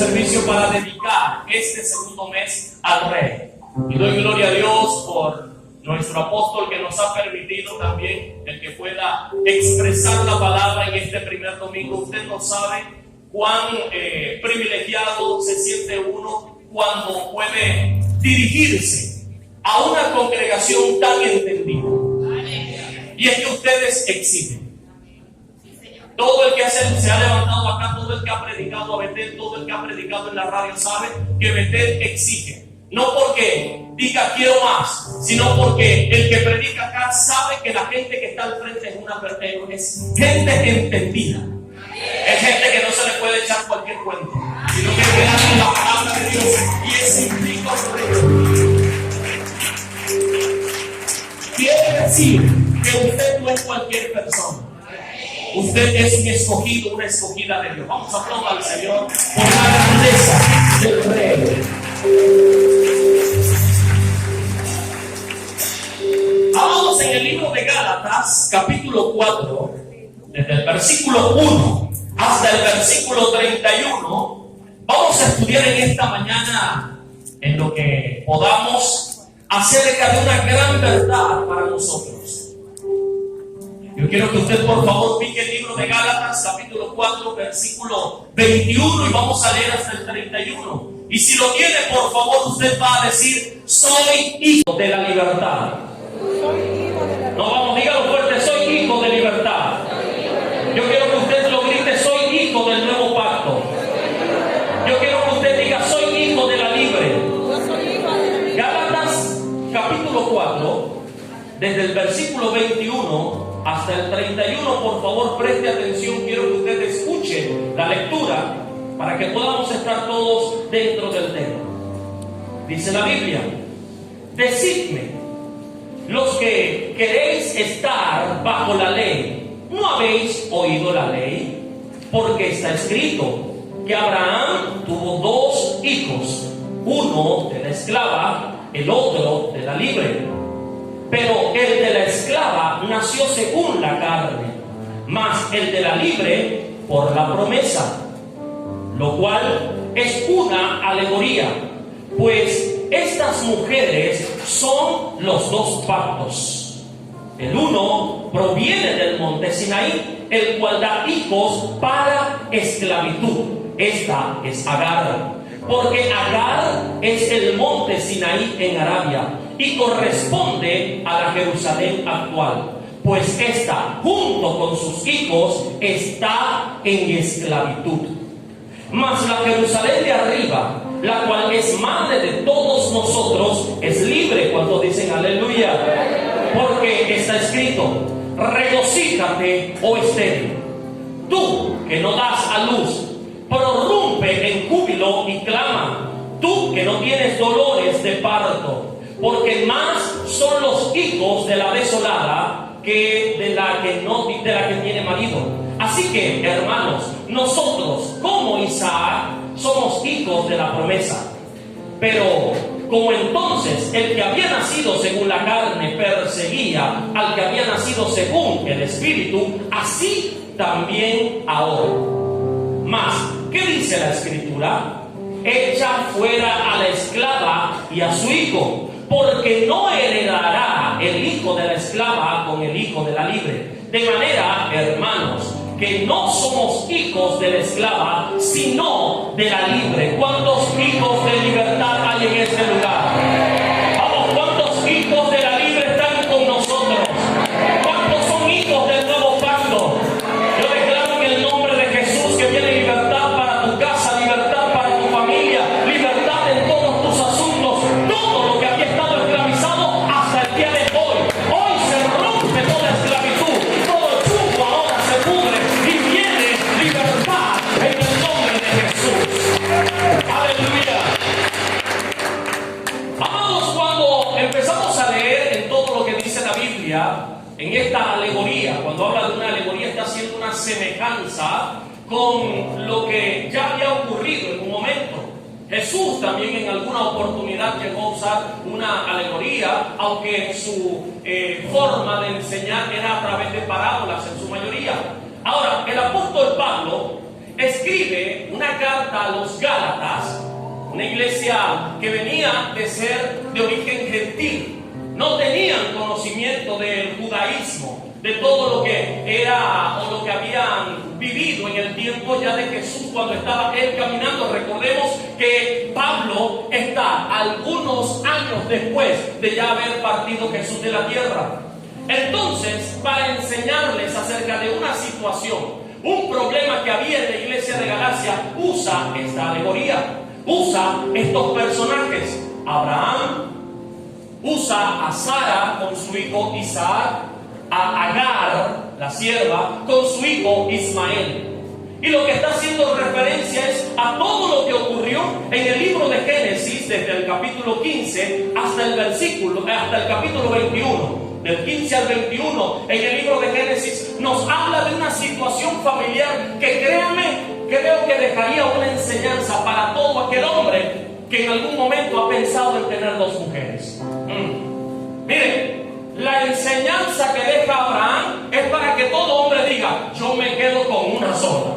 servicio para dedicar este segundo mes al Rey. Y doy gloria a Dios por nuestro apóstol que nos ha permitido también el que pueda expresar la palabra en este primer domingo. Usted no sabe cuán privilegiado se siente uno cuando puede dirigirse a una congregación tan entendida. Y es que ustedes exigen. Todo el que se ha levantado acá, todo el que ha predicado a Betel, todo el que ha predicado en la radio sabe que Betel exige. No porque diga quiero más, sino porque el que predica acá sabe que la gente que está al frente es gente entendida. Es gente que no se le puede echar cualquier cuento, sino que queda en la palabra de Dios y es implica quiere decir que usted no es cualquier persona. Usted es un escogido, una escogida de Dios. Vamos a aplaudir al Señor por la grandeza del Rey. Vamos en el libro de Gálatas, capítulo 4, desde el versículo 1 hasta el versículo 31. Vamos a estudiar en esta mañana en lo que podamos acerca de una gran verdad para nosotros. Yo quiero que usted por favor pique el libro de Gálatas, capítulo 4, versículo 21 y vamos a leer hasta el 31. Y si lo tiene, por favor, usted va a decir, soy hijo de la libertad. No, vamos, dígalo fuerte, soy hijo de libertad. Yo quiero que usted lo grite, soy hijo del nuevo pacto. Yo quiero que usted diga, soy hijo de la libre. Gálatas, capítulo 4, desde el versículo 21 hasta el 31, por favor, preste atención. Quiero que usted escuche la lectura para que podamos estar todos dentro del tema. Dice la Biblia, decidme, los que queréis estar bajo la ley, ¿no habéis oído la ley? Porque está escrito que Abraham tuvo dos hijos, uno de la esclava, el otro de la libre. Pero el de la esclava nació según la carne, mas el de la libre por la promesa, lo cual es una alegoría, pues estas mujeres son los dos pactos. El uno proviene del monte Sinaí, el cual da hijos para esclavitud. Esta es Agar, porque Agar es el monte Sinaí en Arabia y corresponde a la Jerusalén actual, pues esta, junto con sus hijos, está en esclavitud. Mas la Jerusalén de arriba, la cual es madre de todos nosotros, es libre. Cuando dicen aleluya, porque está escrito, regocíjate, oh estéril, tú que no das a luz, prorrumpe en júbilo y clama, tú que no tienes dolores de parto, porque más son los hijos de la desolada que de la que tiene marido. Así que, hermanos, nosotros como Isaac somos hijos de la promesa. Pero como entonces el que había nacido según la carne perseguía al que había nacido según el Espíritu, así también ahora. Mas, ¿qué dice la Escritura? Echa fuera a la esclava y a su hijo, porque no heredará el hijo de la esclava con el hijo de la libre. De manera, hermanos, que no somos hijos de la esclava, sino de la libre. ¿Cuántos hijos de libertad hay en este lugar? Vamos, ¿cuántos hijos de la libre están con nosotros? ¿Cuántos son hijos del nuevo pacto? Yo declaro en el nombre de Jesús que viene libertad para tu casa, libertad para tu familia, libertad en todos tus asuntos. Todo lo que había estado esclavizado hasta el día de hoy. Hoy se rompe toda esclavitud, todo el yugo ahora se pudre y viene libertad en el nombre de Jesús. Aleluya. Amados, cuando empezamos a leer en todo lo que dice la Biblia, en esta alegoría, cuando habla de una alegoría, está haciendo una semejanza con lo que ya había ocurrido en un momento. Jesús también en alguna oportunidad llegó a usar una alegoría, aunque su forma de enseñar era a través de parábolas en su mayoría. Ahora, el apóstol Pablo escribe una carta a los Gálatas, una iglesia que venía de ser de origen gentil. No tenían conocimiento del judaísmo, de todo lo que era o lo que habían vivido en el tiempo ya de Jesús cuando estaba él caminando. Recordemos que Pablo está algunos años después de ya haber partido Jesús de la tierra. Entonces, para enseñarles acerca de una situación, un problema que había en la iglesia de Galacia, usa esta alegoría, usa estos personajes. Abraham, usa a Sara con su hijo Isaac, a Agar, la sierva, con su hijo Ismael. Y lo que está haciendo referencia es a todo lo que ocurrió en el libro de Génesis, desde el capítulo 15 hasta el capítulo 21. Del 15 al 21, en el libro de Génesis, nos habla de una situación familiar que, créanme, creo que dejaría una enseñanza para todo aquel hombre que en algún momento ha pensado en tener dos mujeres. Miren, la enseñanza que deja Abraham es para que todo hombre diga: yo me quedo con una sola.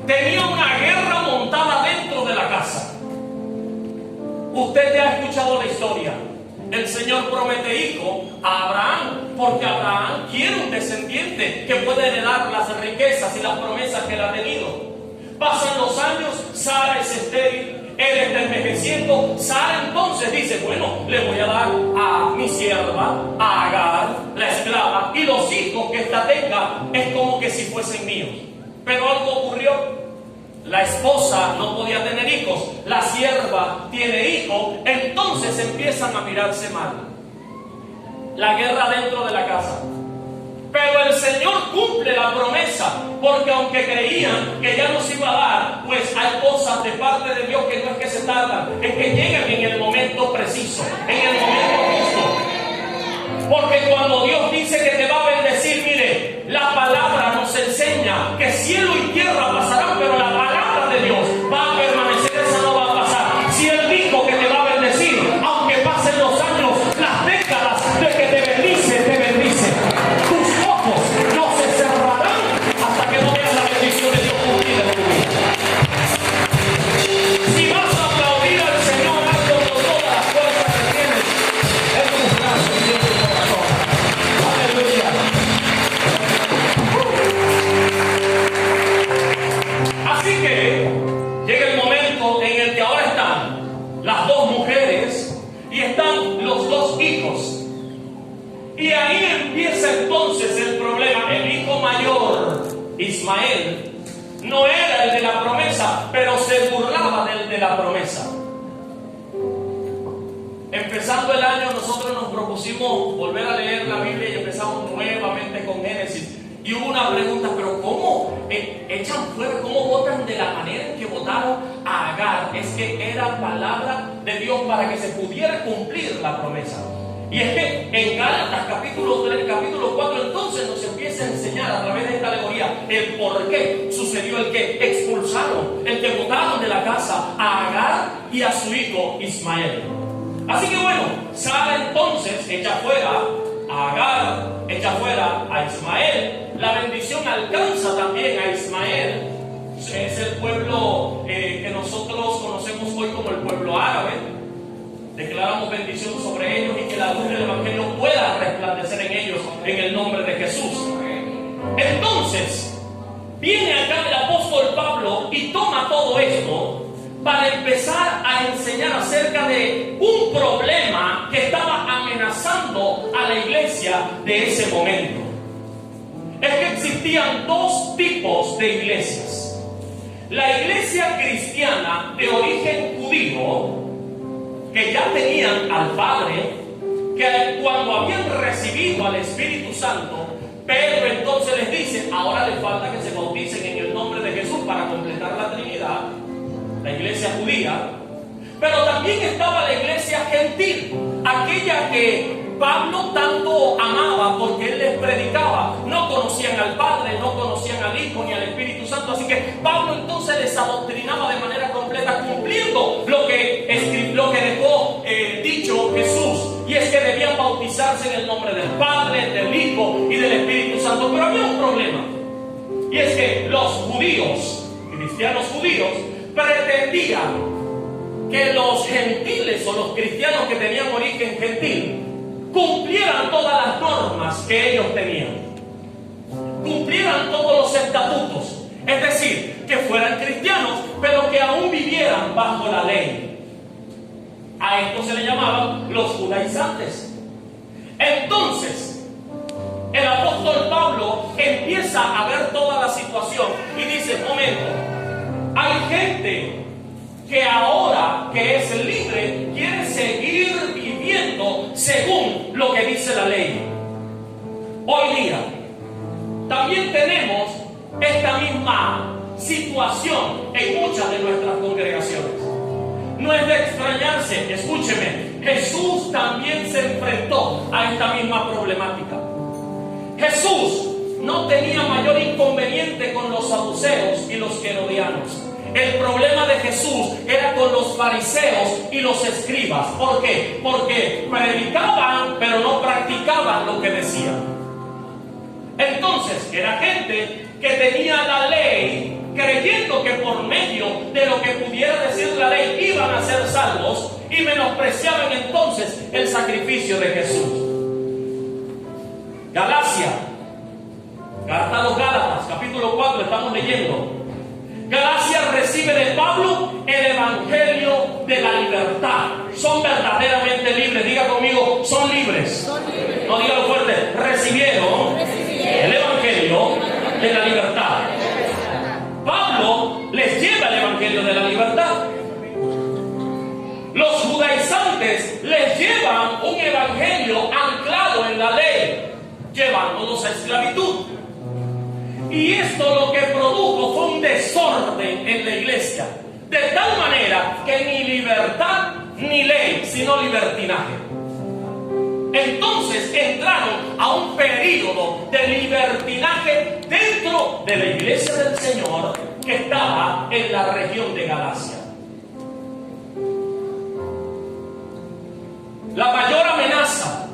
Tenía una guerra montada dentro de la casa. Usted ya ha escuchado la historia. El Señor promete hijo a Abraham, porque Abraham quiere un descendiente que pueda heredar las riquezas y las promesas que él ha tenido. Pasan los años, Sara es estéril, él está envejeciendo. Sara entonces dice: bueno, le voy a dar a mi sierva, a Agar, la esclava, y los hijos que ésta tenga es como que si fuesen míos. Pero algo ocurrió. La esposa no podía tener hijos, la sierva tiene hijos, entonces empiezan a mirarse mal. La guerra dentro de la casa. Pero el Señor cumple la promesa, porque aunque creían que ya nos iba a dar, pues hay cosas de parte de Dios que no es que se tardan, es que llegan en el momento preciso, en el momento justo. Porque cuando Dios dice que te va a bendecir, mire, la palabra nos enseña que cielo y tierra pasarán, pero la palabra de Dios va a permanecer, esa no va a pasar. Si Él dijo que te va a bendecir, aunque pasen los años, las décadas de que te bendice, te bendice. Tus ojos no se cerrarán hasta que no veas la bendición de Dios cumplida en tu vida. Si vas a aplaudir al Señor, hazlo con todas las fuerzas que tienes en tus brazos y en tu corazón. Aleluya. Así que llega el momento en el que ahora están las dos mujeres y están los dos hijos. Y ahí empieza entonces el problema. El hijo mayor, Ismael, no era el de la promesa, pero se burlaba del de la promesa. Empezando el año, nosotros nos propusimos volver a leer la Biblia y empezamos nuevamente con Génesis. Y hubo una pregunta: ¿pero cómo echan fuera, cómo votan de la manera en que votaron a Agar? Es que era palabra de Dios para que se pudiera cumplir la promesa. Y es que en Gálatas capítulo 3, capítulo 4, entonces nos empieza a enseñar a través de esta alegoría el por qué sucedió el que expulsaron, el que botaron de la casa a Agar y a su hijo Ismael. Así que bueno, Sara entonces echa fuera a Agar, echa fuera a Ismael. La bendición alcanza también a Ismael. Es el pueblo que nosotros conocemos hoy como el pueblo árabe. Declaramos bendición sobre ellos y que la luz del Evangelio pueda resplandecer en ellos en el nombre de Jesús. Entonces, viene acá el apóstol Pablo y toma todo esto para empezar a enseñar acerca de un problema que estaba amenazando a la iglesia de ese momento. Es que existían dos tipos de iglesias. La iglesia cristiana de origen judío, que ya tenían al Padre, que cuando habían recibido al Espíritu Santo, Pedro entonces les dice: ahora les falta que se bauticen en el nombre de Jesús para completar la Trinidad. La iglesia judía. Pero también estaba la iglesia gentil, aquella que Pablo tanto amaba porque él les predicaba. No conocían al Padre, no conocían al Hijo ni al Espíritu Santo, así que Pablo entonces les adoctrinaba de manera completa, cumpliendo lo que dejó dicho Jesús, y es que debían bautizarse en el nombre del Padre, del Hijo y del Espíritu Santo. Pero había un problema, y es que los judíos, cristianos judíos, pretendían que los gentiles o los cristianos que tenían origen gentil cumplieran todas las normas que ellos tenían, cumplieran todos los estatutos, es decir, que fueran cristianos, pero que aún vivieran bajo la ley. A esto se le llamaban los judaizantes. Entonces, el apóstol Pablo empieza a ver toda la situación y dice: momento, hay gente que ahora que es libre quiere seguir viviendo según lo que dice la ley. Hoy día también tenemos esta misma situación en muchas de nuestras congregaciones. No es de extrañarse, escúcheme, Jesús también se enfrentó a esta misma problemática. Jesús no tenía mayor inconveniente con los saduceos y los herodianos. El problema de Jesús era con los fariseos y los escribas. ¿Por qué? Porque predicaban, pero no practicaban lo que decían. Entonces, era gente que tenía la ley, creyendo que por medio de lo que pudiera decir la ley iban a ser salvos, y menospreciaban entonces el sacrificio de Jesús. Galacia, carta a los Gálatas, capítulo 4, estamos leyendo. Galacia recibe de Pablo el evangelio de la libertad. Son verdaderamente libres. Diga conmigo, son libres. No, dígalo fuerte. Recibieron el evangelio de la libertad. Pablo les lleva el evangelio de la libertad. Los judaizantes les llevan un evangelio anclado en la ley, llevándolos a esclavitud. Y esto lo que produjo fue un desorden en la iglesia, de tal manera que ni libertad ni ley, sino libertinaje. Entonces entraron a un período de libertinaje dentro de la iglesia del Señor que estaba en la región de Galacia. La mayor amenaza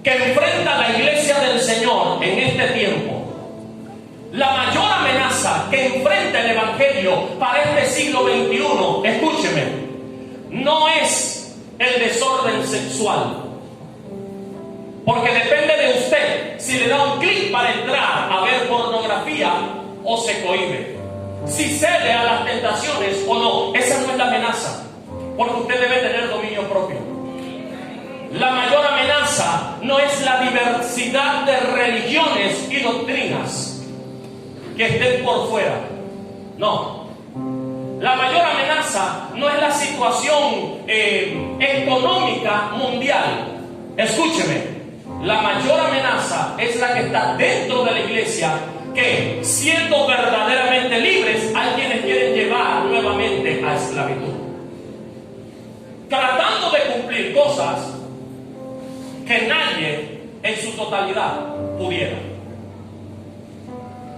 que enfrenta la iglesia del Señor en este tiempo, la mayor amenaza que enfrenta el evangelio para este siglo XXI, escúcheme, no es el desorden sexual. Porque depende de usted si le da un clic para entrar a ver pornografía o se cohíbe, si cede a las tentaciones o no. Esa no es la amenaza, porque usted debe tener dominio propio. La mayor amenaza no es la diversidad de religiones y doctrinas que estén por fuera. No. La mayor amenaza no es la situación económica mundial. Escúcheme. La mayor amenaza es la que está dentro de la iglesia, que siendo verdaderamente libres, hay quienes quieren llevar nuevamente a esclavitud, tratando de cumplir cosas que nadie en su totalidad pudiera.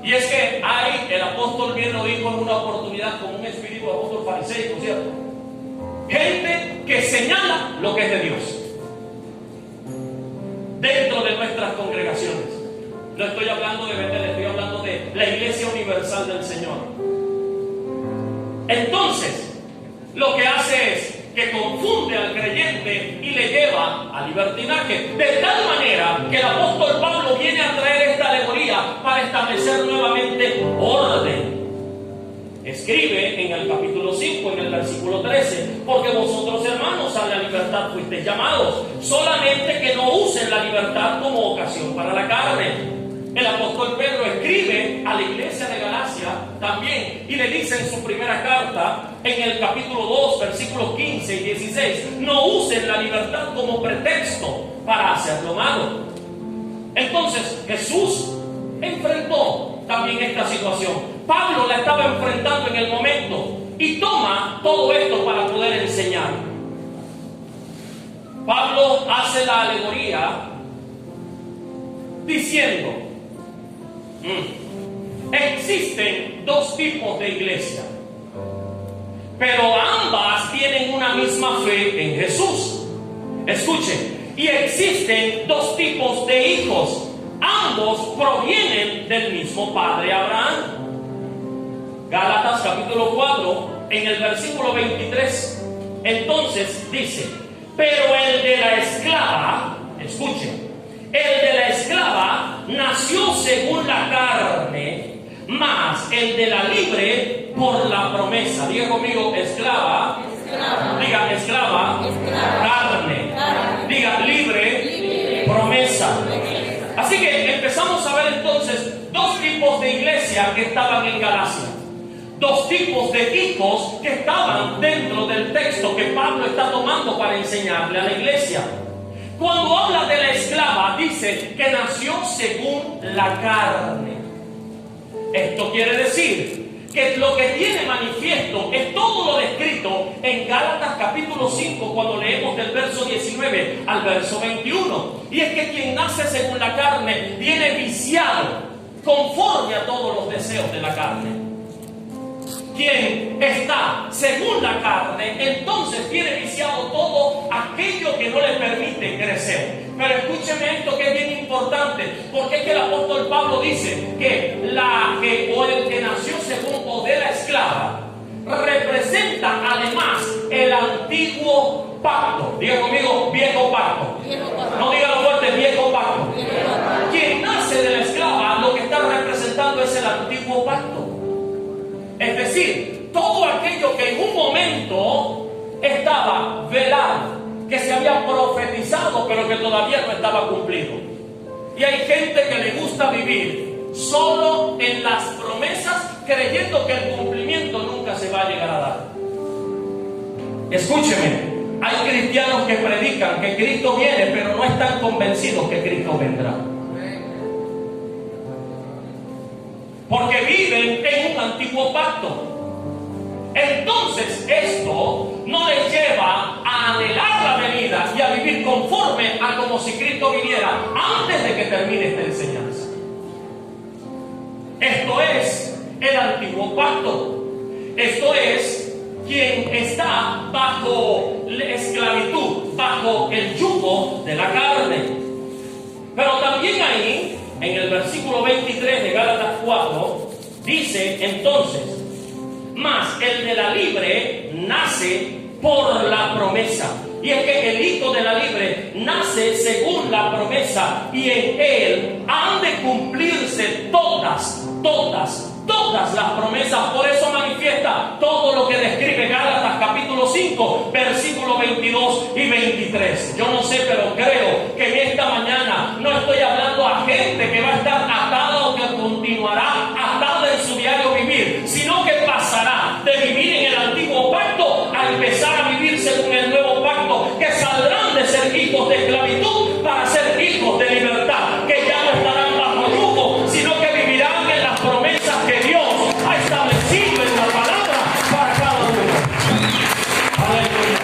Y es que hay, el apóstol bien lo dijo en una oportunidad con un espíritu apóstol fariseico, ¿cierto? Gente que señala lo que es de Dios dentro de nuestras congregaciones. No estoy hablando de Betel, estoy hablando de la iglesia universal del Señor. Entonces, lo que hace es que confunde al creyente y le lleva a libertinaje, de tal manera que el apóstol Pablo viene a traer esta alegoría para establecer nuevamente orden. Escribe en el capítulo 5, en el versículo 13: porque vosotros, hermanos, a la libertad fuisteis llamados, solamente que no usen la libertad como ocasión para la carne. El apóstol Pedro escribe a la iglesia de Galacia también y le dice en su primera carta, en el capítulo 2, versículos 15 y 16: no usen la libertad como pretexto para hacer lo malo. Entonces Jesús enfrentó también esta situación. Pablo la estaba enfrentando en el momento y toma todo esto para poder enseñar. Pablo hace la alegoría diciendo: existen dos tipos de iglesia, pero ambas tienen una misma fe en Jesús. Escuchen, y existen dos tipos de hijos, ambos provienen del mismo padre Abraham. Gálatas capítulo 4, en el versículo 23. Entonces dice: pero el de la esclava, escuchen, el de la esclava nació según la carne, mas el de la libre por la promesa. Diga conmigo: esclava. Diga: esclava. Carne. Diga: libre. Promesa. Así que empezamos a ver entonces dos tipos de iglesia que estaban en Galacia. Dos tipos de hijos que estaban dentro del texto que Pablo está tomando para enseñarle a la iglesia. Cuando habla de la esclava, dice que nació según la carne. Esto quiere decir que lo que tiene manifiesto es todo lo descrito en Gálatas capítulo 5, cuando leemos del verso 19 al verso 21. Y es que quien nace según la carne viene viciado conforme a todos los deseos de la carne. Quien está según la carne, entonces tiene viciado todo aquello que no le permite crecer. Pero escúcheme esto, que es bien importante, porque es que el apóstol Pablo dice que el que nació según o de la esclava representa además el antiguo pacto. Diga conmigo: viejo pacto. No diga lo fuerte: viejo pacto. Quien nace de la esclava, lo que está representando es el antiguo pacto. Es decir, todo aquello que en un momento estaba velado, que se había profetizado, pero que todavía no estaba cumplido. Y hay gente que le gusta vivir solo en las promesas, creyendo que el cumplimiento nunca se va a llegar a dar. Escúcheme, hay cristianos que predican que Cristo viene, pero no están convencidos que Cristo vendrá. Porque viven en un antiguo pacto. Entonces esto no les lleva a anhelar la venida y a vivir conforme a como si Cristo viniera antes de que termine esta enseñanza. Esto es el antiguo pacto. Esto es quien está bajo la esclavitud, bajo el yugo de la carne. Pero también ahí, en el versículo 23 de Gálatas 4, dice entonces: mas el de la libre nace por la promesa. Y es que el hijo de la libre nace según la promesa, y en él han de cumplirse todas las promesas. Por eso manifiesta todo lo que describe Gálatas capítulo 5, versículos 22 y 23. Yo no sé, pero creo que en esta mañana no estoy hablando a gente que va a estar atada o que continuará atada en su diario vivir, sino que pasará de vivir en el antiguo pacto a empezar a vivir según el nuevo pacto, que saldrán de ser hijos de esclavitud para ser hijos de libertad, que ya no estarán bajo yugo, sino que vivirán en las promesas que Dios ha establecido en la palabra para cada uno. Aleluya.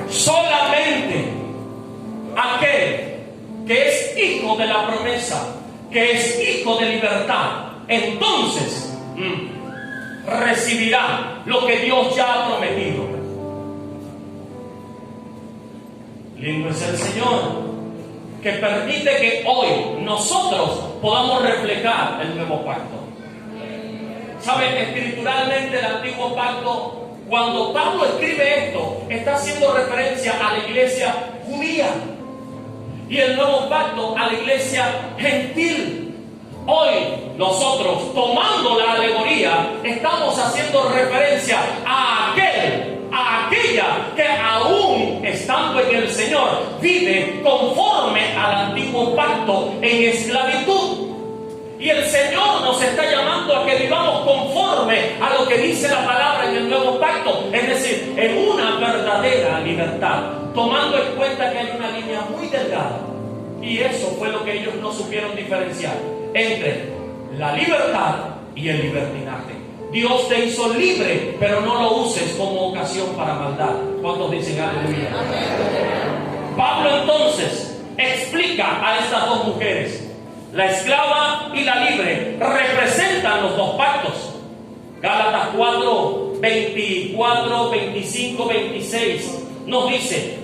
Solamente aquel que es hijo de la promesa, que es hijo de libertad, entonces recibirá lo que Dios ya ha prometido. Lindo es el Señor, que permite que hoy nosotros podamos reflejar el nuevo pacto. ¿Saben? Espiritualmente, el antiguo pacto, cuando Pablo escribe esto, está haciendo referencia a la iglesia judía, y el nuevo pacto a la iglesia gentil. Hoy nosotros, tomando la alegoría, estamos haciendo referencia a aquella que aún estando en el Señor vive conforme al antiguo pacto en esclavitud. Y el Señor nos está llamando a que vivamos conforme a lo que dice la palabra en el nuevo pacto, es decir, en una verdadera libertad, tomando en cuenta que hay una línea muy delgada. Y eso fue lo que ellos no supieron diferenciar entre la libertad y el libertinaje. Dios te hizo libre, pero no lo uses como ocasión para maldad. ¿Cuántos dicen aleluya? Pablo entonces explica a estas dos mujeres. La esclava y la libre representan los dos pactos. Gálatas 4, 24, 25, 26 nos dice: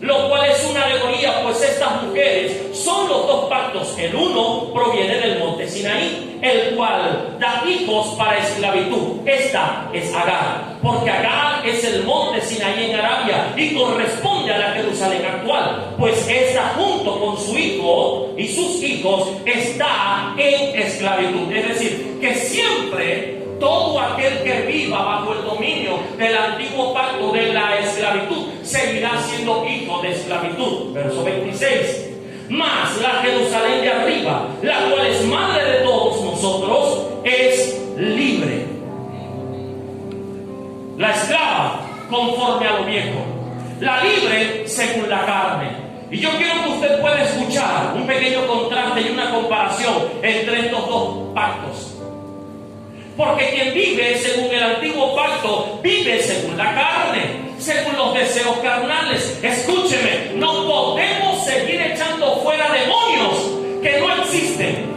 lo cual es una alegoría, pues estas mujeres son los dos pactos. El uno proviene del monte Sinaí, el cual da hijos para esclavitud. Esta es Agar, porque Agar es el monte Sinaí en Arabia y corresponde a la Jerusalén actual, pues esta junto con su hijo y sus hijos está en esclavitud. Es decir, que siempre todo aquel que viva bajo el dominio del antiguo pacto de la esclavitud seguirá siendo hijo de esclavitud. Verso 26. Mas la Jerusalén de arriba, la cual es madre de todos nosotros, es libre. La esclava conforme a lo viejo, la libre según la carne. Y yo quiero que usted pueda escuchar un pequeño contraste y una comparación entre estos dos pactos. Porque quien vive según el antiguo pacto, vive según la carne, según los deseos carnales. Escúcheme, no podemos seguir echando fuera demonios que no existen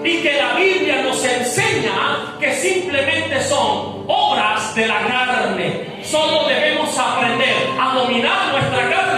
y que la Biblia nos enseña que simplemente son obras de la carne. Solo debemos aprender a dominar nuestra carne